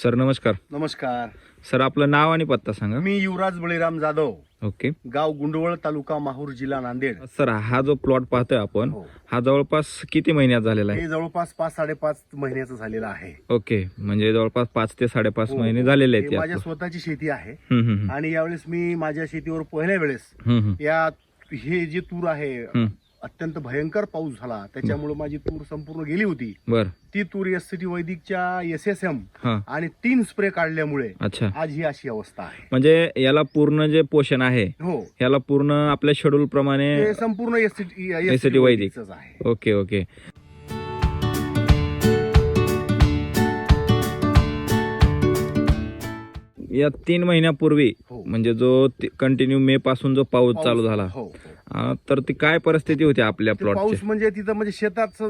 Sir नमस्कार. नमस्कार. Sir आपलं नाव आणि पत्ता सांगा. मी युवराज बळीराम जाधव, ओके. गाव गुंडवळ, तालुका माहूर, जिल्हा नांदेड. सर हा जो प्लॉट पाहतोय आपण, हो. हा जवळपास किती महिन्यात झालेला आहे? हे जवळपास 5-5.5 महिन्याचं झालेलं आहे. ओके, म्हणजे जवळपास 5 ते 5.5 हो, महिने हो. झालेले हे आहेत. माझ्या स्वतःची शेती आहे हम्म, हम्म, आणि यावेळेस मी माझ्या शेतीवर पहिल्या वेळेस हम्म, हे जे तूर आहे हम्म. अत्यंत भयंकर पाऊस झाला, त्याच्यामुळे माझी तूर संपूर्ण गेली होती. बर. ती तूर SCT वैदिकच्या SSM हा, आणि 3 स्प्रे काढल्यामुळे अच्छा. आज ही अशी अवस्था आहे. म्हणजे याला पूर्ण जे पोषण आहे, हो, याला पूर्ण आपल्या शेड्यूल प्रमाणे. हे संपूर्ण SCT वैदिक. वैदिकचंच आहे. Okay okay. या 3 महिन्यापूर्वी हो. म्हणजे जो कंटिन्यू मे पासून जो पाऊस चालू झाला, हो, हो. तर ती काय परिस्थिती होती आपल्या ते पाऊस प्लॉटची? म्हणजे तिथं म्हणजे शेतात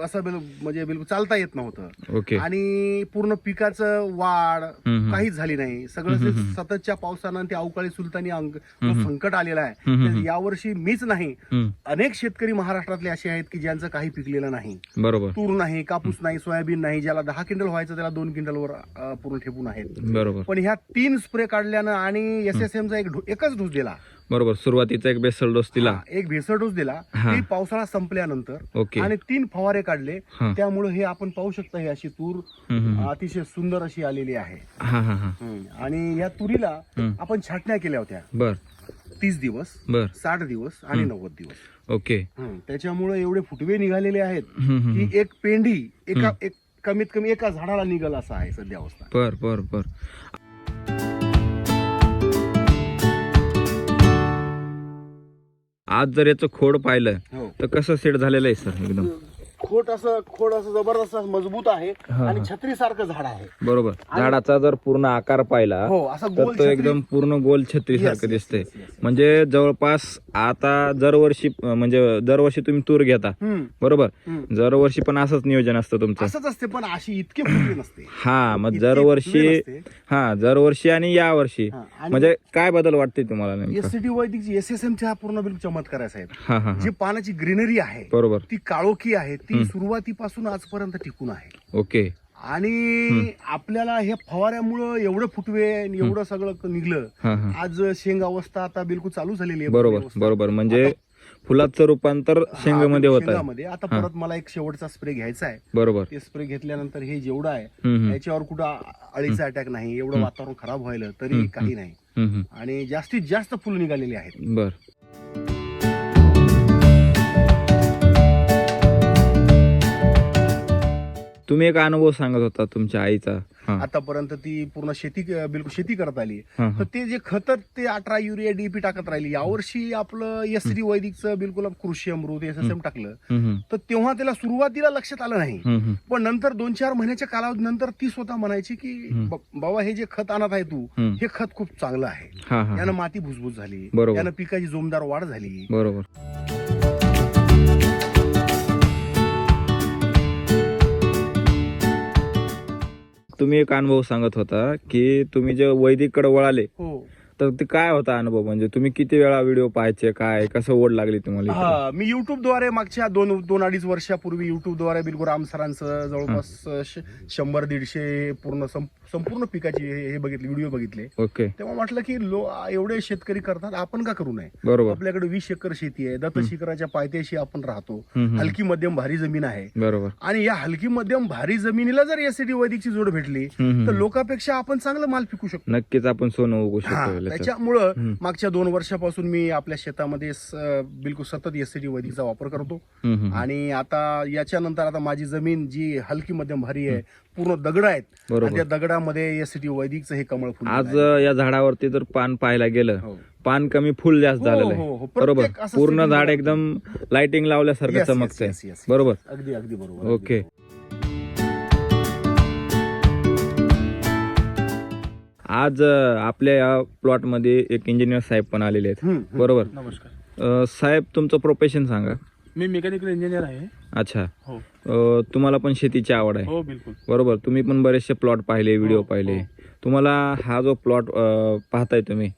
असं म्हणजे बिलकुल चालता येत नव्हतं ओके. आणि पूर्ण पिकाचं वाढ हम्म. काहीच झाली नाही. सगळं ते सततच्या पावसानं ते अवकाळी सुलतानी जो संकट आलेलं आहे, ते यावर्षी मीच नाही, हम्म. अनेक शेतकरी महाराष्ट्रातले असे आहेत की ज्यांचं काही पिकलेलं नाही. बरोबर तूर नाही, कापूस नाही, सोयाबीन नाही. ज्याला 10 क्विंटल व्हायचं त्याला 2 क्विंटलवर पूर्ण ठेपून आहेत. बरोबर पण ह्या 3 स्प्रे काढल्यानं आणि SSMचा एकच डोस दिला. बरोबर. सुरुवातीचा एक बेसल डोस दिला. एक भेसळ डोस दिला. हा. ती पावसाळा संपल्यानंतर ओके. आणि 3 फवारे काढले. हा. त्यामुळे हे आपण पाहू शकता, ही अशी तूर अतिशय सुंदर अशी आलेली आहे. हा हा हा. आणि या तुरीला आपण छाटण्या केल्या होत्या बर 30 दिवस, बर. 60 दिवस आणि 90 दिवस. ओके. त्याच्यामुळे एवढे फुटवे निघालेले आहेत की एक पेंडी एक कमीत कमी एका झाडाला निघल असं आहे सध्या अवस्था. बर बर बर. आज जर याचं खोड पाहिलं हो. तर कसं सेट झालेलं आहे सर? एकदम खोड असं जबरदस्त मजबूत आहे हा, आणि हा. छत्रीसारखं झाड आहे. बरोबर. झाडाचा जर पूर्ण आकार पाहिला हो, असा तर गोल तो छत्री. एकदम पूर्ण गोल छत्री Yes, सारखं yes, दिसतंय. yes, yes, yes. म्हणजे जवळपास आता दरवर्षी तुम्ही तूर घेता, बरोबर. दरवर्षी पण असंच नियोजन असतं तुमचं? असंच असते, पण अशी इतकी फुटवी नसते. हा, मग इतकी दरवर्षी. फुटवे नसते. हा, दरवर्षी आणि या वर्षी हा, आणि म्हणजे काय बदल वाटते तुम्हाला नेमकं? SCT वैदिकची SSM हा पूर्ण बिलकुल चमत्कार आहे साहेब. हा हा जी हा. पानाची ग्रीनरी आहे, बरोबर. ती काळोखी आहे, ती सुरुवातीपासून आजपर्यंत टिकून आहे. ओके. आणि आपल्याला ह्या फवाऱ्यामुळं एवढं फुटवे आणि एवढं सगळं निघलं. हा हा. आज शेंग अवस्था आता बिलकुल चालू झालेली आहे. बरोबर अवस्था. बरोबर. म्हणजे फुलाचं रूपांतर शेंगामध्ये होत आहे. शेंगामध्ये. आता परत मला एक शेवटचा स्प्रे घ्यायचा आहे. बरोबर. ते स्प्रे घेतल्यानंतर हे जेवढं आहे हम्म. याच्यावर कुठं अळीचा अटॅक नाही, एवढं वातावरण खराब व्हायला तरी काही नाही. हम्म. आणि जास्तीत जास्त फुलं निघालेली आहेत. बर. तुम्ही एक अनुभव सांगत होता तुमच्या आईचा. हा. आतापर्यंत ती पूर्ण बिलकुल शेती करत आली. हा, हा. तर ते जे खत ते 18 युरिया DAP टाकत राहिली. यावर्षी आपलं SCT वैदिकचं बिलकुल कृषी अमृत SSM टाकलं. हम्म. तर तेव्हा त्याला सुरुवातीला लक्षात आलं नाही, हम्म. पण नंतर 2-4 महिन्याच्या कालावधीनंतर ती स्वतः म्हणायची की बाबा हे जे खत आणत आहे तू, हे खत खूप चांगलं आहे. हा हा. यानं माती भुसभुस झाली, बरोबर. यानं पिकाची जोमदार वाढ झाली. बरोबर. तुम्ही एक अनुभव सांगत होता की तुम्ही जे वैदिककडे वळाले, हो. तर ते काय होता अनुभव? म्हणजे तुम्ही किती वेळा व्हिडिओ पाहायचे, काय कसं ओढ लागली तुम्हाला इकडे? हा, मी युट्यूबद्वारे मागच्या 2-2.5 वर्षापूर्वी युट्यूबद्वारे बिलकुल राम सरांचं जवळपास 100-150 पूर्ण संपूर्ण पिकाची हे बघितले, व्हिडिओ बघितले. ओके. तेव्हा म्हटलं की एवढे शेतकरी करतात, आपण का करू नये? बरोबर. आपल्याकडे 20 एकर शेती आहे, दत्त शिखराच्या पायथ्याशी आपण राहतो. हम्म. हलकी मध्यम भारी जमीन आहे. बरोबर. आणि या हलकी मध्यम भारी जमिनीला जर SCT वैदिकची जोड भेटली तर लोकांपेक्षा आपण चांगलं माल पिकू शकतो. नक्कीच आपण सोनं उगू हा, शकतो. त्याच्यामुळं मागच्या 2 वर्षापासून मी आपल्या शेतामध्ये बिलकुल सतत SCT वैदिकचा वापर करतो. आणि आता याच्यानंतर आता माझी जमीन जी हलकी मध्यम भारी आहे, पूर्ण दगड आहेत. बरोबर. आणि त्या दगडामध्ये SCT वैदिकचं हे कमळ फुल आज या झाडावरती जर पान पाहायला गेलं, हो. पान कमी फुल जास्त हो, झालेलं हो, हो. आहे. प्रत्येक बरोबर. असं पूर्ण setting झाड बरोबर. एकदम लाइटिंग लावल्यासारखं Yes, yes, चमकतंय. yes, yes. बरोबर. अगदी अगदी बरोबर. ओके. आज आपल्या या प्लॉट मध्ये एक इंजिनियर साहेब पण आलेले आहेत. बरोबर. नमस्कार. साहेब तुमचं प्रोफेशन सांगा. मी मेकॅनिकल इंजिनियर आहे. अच्छा. हो. तुम्हाला पण शेतीची आवड आहे? हो, बिलकुल. बरोबर. तुम्ही पण बरेचसे प्लॉट पाहिले, व्हिडिओ हो, पाहिले. हो. तुम्हाला हा जो प्लॉट पाहताय तुम्ही,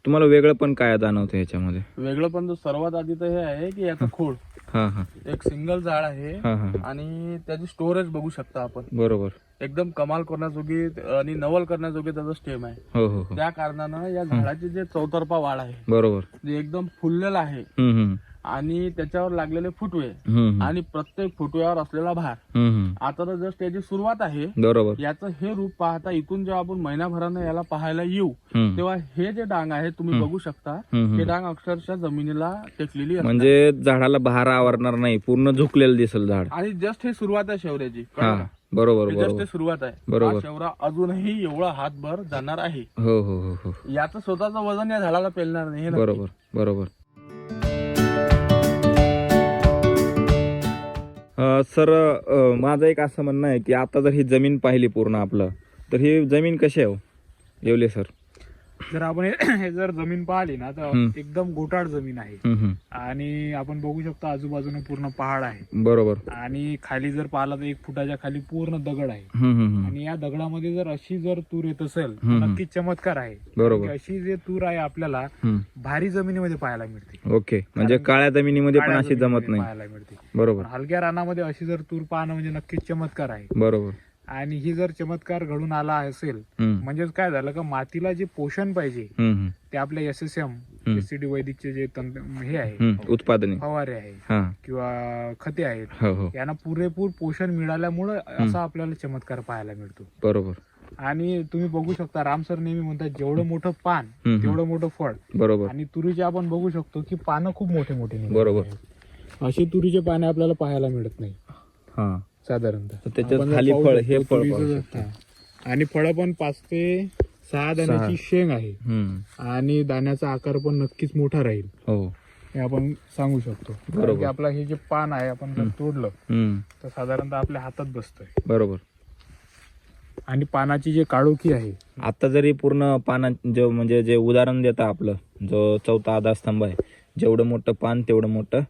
तुम्हाला वेगळं पण काय जाणवतं ह्याच्यामध्ये? वेगळं पण तो सर्वात आधी तर हे आहे की याचा खोड हा हा एक सिंगल झाड आहे हा हा. आणि त्याची स्टोरेज बघू शकता आपण. बरोबर. एकदम कमाल करण्याजोगी आणि नवल करण्याजोगी त्याचं स्टेम आहे. हो हो हो त्या कारणानं या झाडाची जे चौतर्फा वाढ आहे बरोबर. जे एकदम फुललेलं आहे हम्म, हम्म, आणि त्याच्यावर लागलेले फुटवे हम्म, आणि प्रत्येक फुटव्यावर असलेला भार, हम्म, आता तर जस्ट याची सुरुवात आहे. बरोबर. याचं हे रूप पाहता इथून जेव्हा आपण महिनाभरानं याला पाहायला येऊ हम्म, तेव्हा हे जे डांग आहे तुम्ही बघू शकता, हम्म, हे डांग अक्षरशः जमिनीला टेकलेली असतात. म्हणजे झाडाला बहार आवरणार नाही, पूर्ण झुकलेलं दिसेल झाड. आणि जस्ट हे सुरुवात आहे शेवऱ्याची, हा कळलं का? बरोबर जस्ट बरोबर. हे सुरुवात आहे. बरोबर. हा शेवरा अजूनही एवढा हातभर जाणार आहे. हो हो हो हो याचं स्वतःचं वजन या झाडाला पेलणार नाही, हे नक्की. बरोबर बरोबर. सर माझं एक असं म्हणणं आहे की आता जर ही जमीन पाहिली पूर्ण आपलं, तर ही जमीन कशी आहे हो येवले सर? जर आपण हे जर जमीन पाहिली ना तर एकदम गोटाळ जमीन आहे. हम्म, हम्म, आणि आपण बघू शकतो आजूबाजूने पूर्ण पहाड आहे. बरोबर. आणि खाली जर पाहिलं तर 1 फुटाच्या खाली पूर्ण दगड आहे. हम्म, हम्म, आणि या दगडामध्ये जर अशी जर तूर येत असेल तर हम्म. नक्कीच चमत्कार आहे. बरोबर. कारण की अशी जे तूर आहे आपल्याला हम्म. भारी जमिनीमध्ये पाहायला मिळते. ओके, म्हणजे काळ्या जमिनीमध्ये पण काळ्या अशी जमत जमिनीमध्ये नाही. पाहायला मिळते. बरोबर पण हलक्या रानामध्ये अशी जर तूर पाहणं म्हणजे नक्कीच चमत्कार आहे. बरोबर. आणि ही जर चमत्कार घडून आला असेल हम्म, म्हणजेच काय झालं का मातीला जे पोषण पाहिजे हम्म, हम्म, ते आपल्या SSM एससीडी वैदिकचे जे तंत्र हे आहे, उत्पादने. फवारे आहे हा किंवा खते आहेत, हो हो यांना पुरेपूर पोषण मिळाल्यामुळे असा आपल्याला चमत्कार पाहायला मिळतो. बरोबर आणि तुम्ही बघू शकता राम सर नेहमी म्हणतात जेवढं मोठं पान तेवढं मोठं फळ. बरोबर आणि तुरीचे आपण बघू शकतो की पानं खूप मोठे मोठे निघालेली बरोबर. आहेत. अशी तुरीचे पाने आपल्याला पाहायला मिळत नाही हा. साधारणतः. तर त्याच्यात आपण जर खाली पाहू फळ, शकतो हे फळ तुरीचं पाहू जर- शकतो. हा. आणि फळं पण 5 ते 6 दाण्याची शेंग आहे. हम्म, आणि दाण्याचा आकार पण नक्कीच मोठा राहील हो हे आपण सांगू शकतो. कारण की आपला हे जे पान आहे आपण जर तोडलं हम्म, तर साधारणतः आपल्या हातात बसतंय. बरोबर. आणि पानाची जे काळोखी आहे आता जरी पूर्ण पाना जो म्हणजे जे उदाहरण देता आपलं जो चौथा आधारस्तंभ आहे, जेवढं मोठं पान तेवढं मोठं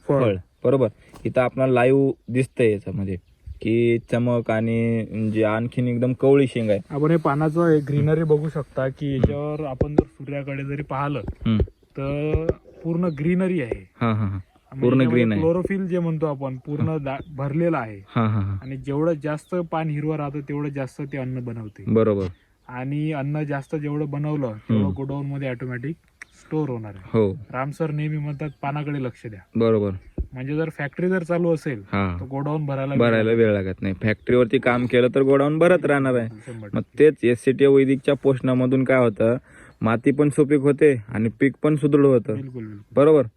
फळ. बरोबर. इथं आपल्याला लाईव्ह दिसतंय याच्यामध्ये की चमक आणि जे आणखीन एकदम कवळी शेंग आहे. आपण हे पानाचं ग्रीनरी बघू शकता की याच्यावर आपण जर सूर्याकडे जरी पाहिलं हम्म, तर पूर्ण ग्रीनरी आहे. हा हा हा पूर्ण green आहे. क्लोरोफिल जे म्हणतो आपण पूर्ण भरलेलं आहे. हा हा हा आणि जेवढं जास्त पान हिरवं राहतं तेवढं जास्त ते अन्न बनवते. बरोबर. आणि अन्न जास्त जेवढं बनवलं तेवढं गोडाऊन मध्ये ऑटोमॅटिक स्टोअर होणार आहे. हो राम सर नेहमी म्हणतात पानाकडे लक्ष द्या. बरोबर. म्हणजे जर फॅक्टरी जर चालू असेल हा तर गोडाऊन भरायला वेळ लागत नाही. फॅक्टरीवरती काम केलं तर गोडाऊन भरत राहणार आहे. 100%. मग तेच SCT वैदिकच्या पोषणामधून काय होतं, माती पण सुपीक होते आणि पीक पण सुदृढ होतं. बिलकुल बिलकुल. बरोबर.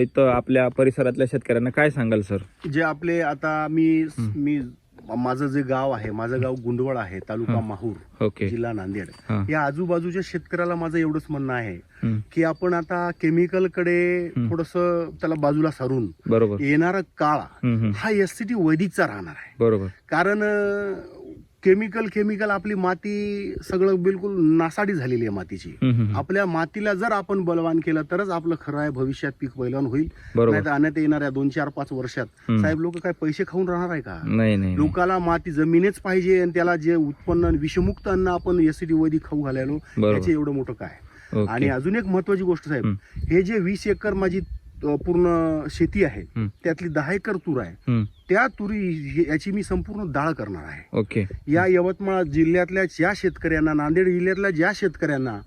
इथं आपल्या परिसरातल्या शेतकऱ्यांना काय सांगाल सर? जे आपले आता मी माझं जे गाव आहे, माझं गाव गुंडवळ आहे, तालुका माहूर, ओके. जिल्हा नांदेड. हा. या आजूबाजूच्या शेतकऱ्याला माझं एवढंच म्हणणं आहे हम्म, की आपण आता केमिकल कडे थोडस त्याला बाजूला सारून बरोबर. येणारा काळ हम्म, हा SCT वैदिकचा राहणार आहे. बरोबर. कारण केमिकल आपली माती सगळं बिलकुल नासाडी झालेली आहे मातीची. हम्म, आपल्या मातीला जर आपण बलवान केलं तरच आपलं खरं आहे भविष्यात पीक बलवान होईल. बरोबर. नाही तर आणण्यात येणाऱ्या 2, 4, 5 वर्षात साहेब लोक काय पैसे खाऊन राहणार आहे का? नाही नाही. लोकाला माती जमीनच पाहिजे आणि त्याला जे उत्पन्न विषमुक्त अन्न आपण SCT वैदिक खाऊ घालायलो बरोबर. त्याचे एवढं मोठं काय. ओके. आणि अजून एक महत्वाची गोष्ट साहेब, हे जे 20 एकर माझी पूर्ण शेती आहे त्यातली 10 एकर तूर आहे. हम्म, त्या तुरी याची मी संपूर्ण डाळ करणार आहे. ओके. या यवतमाळ जिल्ह्यातल्या ज्या शेतकऱ्यांना, नांदेड जिल्ह्यातल्या ज्या शेतकऱ्यांना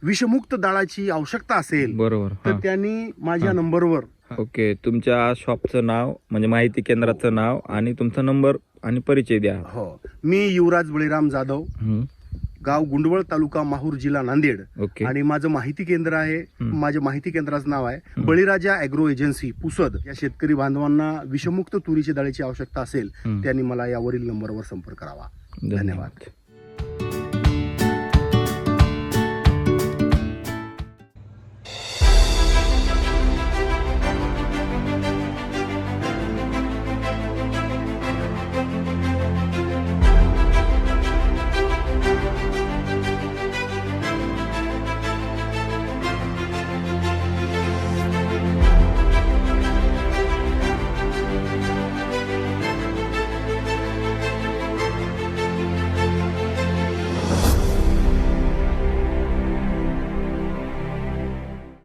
विषमुक्त डाळाची आवश्यकता असेल बरोबर. तर त्यांनी माझ्या नंबरवर ओके. तुमच्या शॉपचं नाव म्हणजे माहिती केंद्राचं नाव आणि तुमचा नंबर आणि परिचय द्या. हो, मी युवराज बळीराम जाधव, हम्म, गाव गुंडवळ, तालुका माहूर, जिल्हा नांदेड. ओके. आणि माझं माहिती केंद्र आहे, माझ्या माहिती केंद्राचं नाव आहे बळीराजा ॲग्रो एजन्सी पुसद. या शेतकरी बांधवांना विषमुक्त तुरीची डाळीची आवश्यकता असेल त्यांनी मला यावरील नंबरवर संपर्क करावा. धन्यवाद.